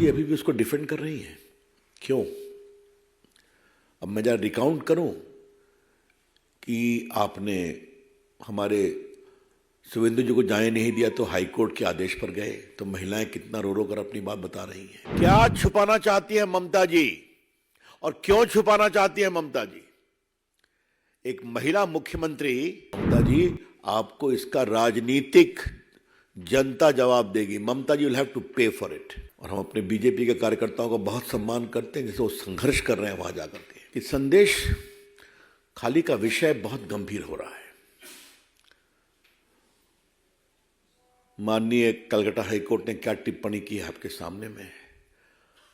जी अभी भी उसको डिफेंड कर रही हैं। क्यों? अब मैं जरा रिकाउंट करूं कि आपने हमारे शुभेंदु जी को जाने नहीं दिया तो हाई कोर्ट के आदेश पर गए, तो महिलाएं कितना रो रो कर अपनी बात बता रही हैं। क्या छुपाना चाहती है ममता जी, और क्यों छुपाना चाहती है ममता जी? एक महिला मुख्यमंत्री, ममता जी आपको इसका राजनीतिक जनता जवाब देगी। ममता जी विल हैव टू पे फॉर इट। और हम अपने बीजेपी के कार्यकर्ताओं का बहुत सम्मान करते हैं, जैसे वो संघर्ष कर रहे हैं वहां जाकर के। कि संदेश खाली का विषय बहुत गंभीर हो रहा है। माननीय कलकत्ता हाईकोर्ट ने क्या टिप्पणी की है आपके सामने में।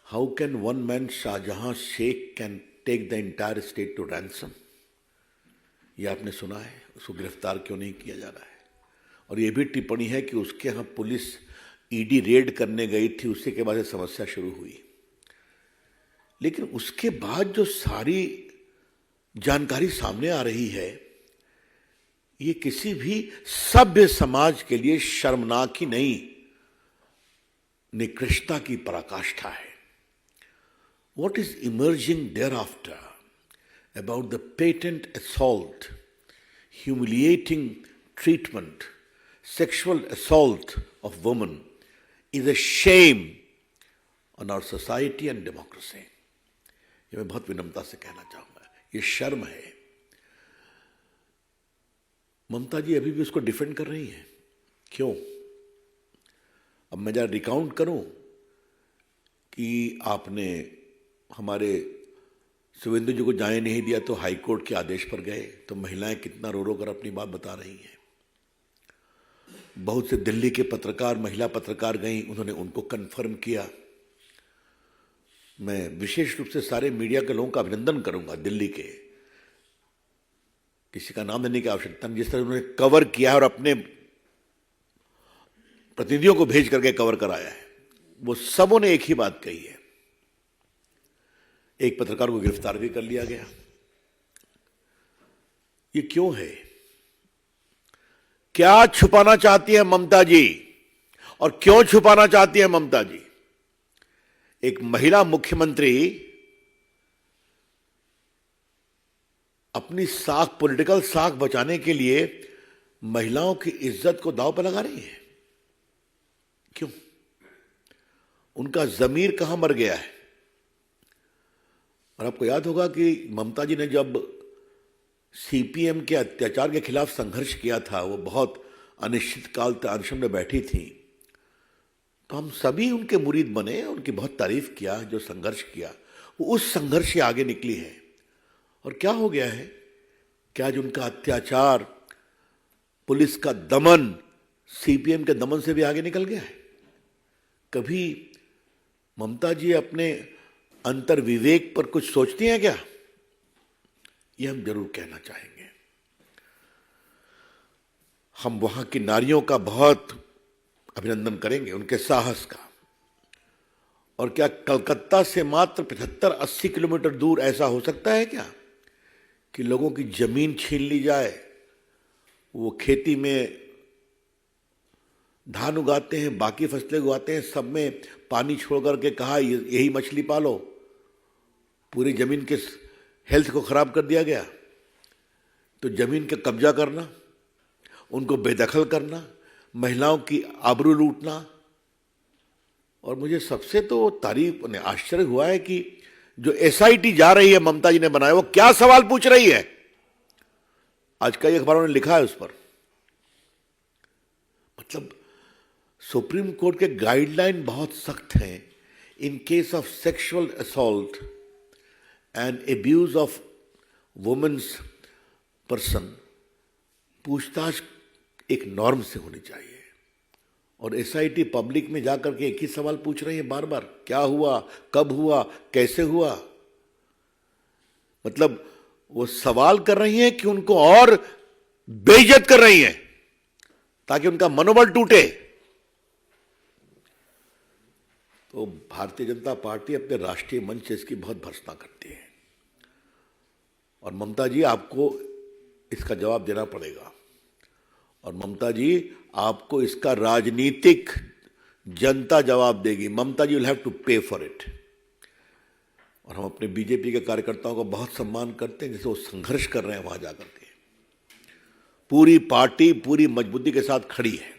How can one man Shahjahan Sheikh can take the entire state to ransom? ये आपने सुना है। उसको गिरफ्तार क्यों नहीं किया जा रहा है? और ये भी टिप्पणी है कि उसके यहाँ पुलिस ईडी रेड करने गई थी, उसी के बाद समस्या शुरू हुई। लेकिन उसके बाद जो सारी जानकारी सामने आ रही है, ये किसी भी सभ्य समाज के लिए शर्मनाक ही नहीं, निकृष्टता की पराकाष्ठा है। What is emerging thereafter about the patent assault, humiliating treatment, sexual assault of women is a shame on our society and democracy. ये मैं बहुत विनम्रता से कहना चाहूंगा, ये शर्म है। ममता जी अभी भी उसको डिफेंड कर रही हैं। क्यों? अब मैं जरा रिकाउंट करूं कि आपने हमारे शुभेंदु जी को जाने नहीं दिया तो हाई कोर्ट के आदेश पर गए, तो महिलाएं कितना रो रो कर अपनी बात बता रही हैं। बहुत से दिल्ली के पत्रकार, महिला पत्रकार गई, उन्होंने उनको कन्फर्म किया। मैं विशेष रूप से सारे मीडिया के लोगों का अभिनंदन करूंगा, दिल्ली के, किसी का नाम लेने की आवश्यकता नहीं, जिस तरह उन्होंने कवर किया है और अपने प्रतिनिधियों को भेज करके कवर कराया है। वो सबों ने एक ही बात कही है। एक पत्रकार को गिरफ्तार भी कर लिया गया। ये क्यों है? क्या छुपाना चाहती है ममता जी, और क्यों छुपाना चाहती है ममता जी? एक महिला मुख्यमंत्री अपनी साख, पॉलिटिकल साख बचाने के लिए महिलाओं की इज्जत को दांव पर लगा रही है। क्यों? उनका जमीर कहां मर गया है? और आपको याद होगा कि ममता जी ने जब सीपीएम के अत्याचार के खिलाफ संघर्ष किया था, वो बहुत अनिश्चित काल तक अनशन में बैठी थी, तो हम सभी उनके मुरीद बने, उनकी बहुत तारीफ किया। जो संघर्ष किया वो उस संघर्ष से आगे निकली है। और क्या हो गया है कि आज उनका अत्याचार, पुलिस का दमन सीपीएम के दमन से भी आगे निकल गया है। कभी ममता जी अपने अंतर विवेक पर कुछ सोचती हैं क्या? ये हम जरूर कहना चाहेंगे। हम वहां की नारियों का बहुत अभिनंदन करेंगे, उनके साहस का। और क्या कलकत्ता से मात्र 75-80 किलोमीटर दूर ऐसा हो सकता है क्या कि लोगों की जमीन छीन ली जाए? वो खेती में धान उगाते हैं, बाकी फसलें उगाते हैं, सब में पानी छोड़ करके कहा यही मछली पालो। पूरी जमीन के हेल्थ को खराब कर दिया गया। तो जमीन का कब्जा करना, उनको बेदखल करना, महिलाओं की आबरू लूटना। और मुझे सबसे तो तारीफ ने आश्चर्य हुआ है कि जो एसआईटी जा रही है, ममता जी ने बनाया, वो क्या सवाल पूछ रही है। आज कई अखबारों ने लिखा है उस पर। मतलब सुप्रीम कोर्ट के गाइडलाइन बहुत सख्त हैं। In case of sexual assault and abuse of womens person, पूछताछ एक नॉर्म से होनी चाहिए। और एसआईटी पब्लिक में जाकर के एक ही सवाल पूछ रही है बार बार, क्या हुआ, कब हुआ, कैसे हुआ। मतलब वो सवाल कर रही हैं कि उनको और बेइज्जत कर रही हैं ताकि उनका मनोबल टूटे। तो भारतीय जनता पार्टी अपने राष्ट्रीय मंच से इसकी बहुत भर्त्सना करती है। और ममता जी आपको इसका जवाब देना पड़ेगा। और ममता जी आपको इसका राजनीतिक जनता जवाब देगी। ममता जी विल हैव टू पे फॉर इट। और हम अपने बीजेपी के कार्यकर्ताओं का बहुत सम्मान करते हैं, जैसे वो संघर्ष कर रहे हैं वहां जाकर के। पूरी पार्टी पूरी मजबूती के साथ खड़ी है।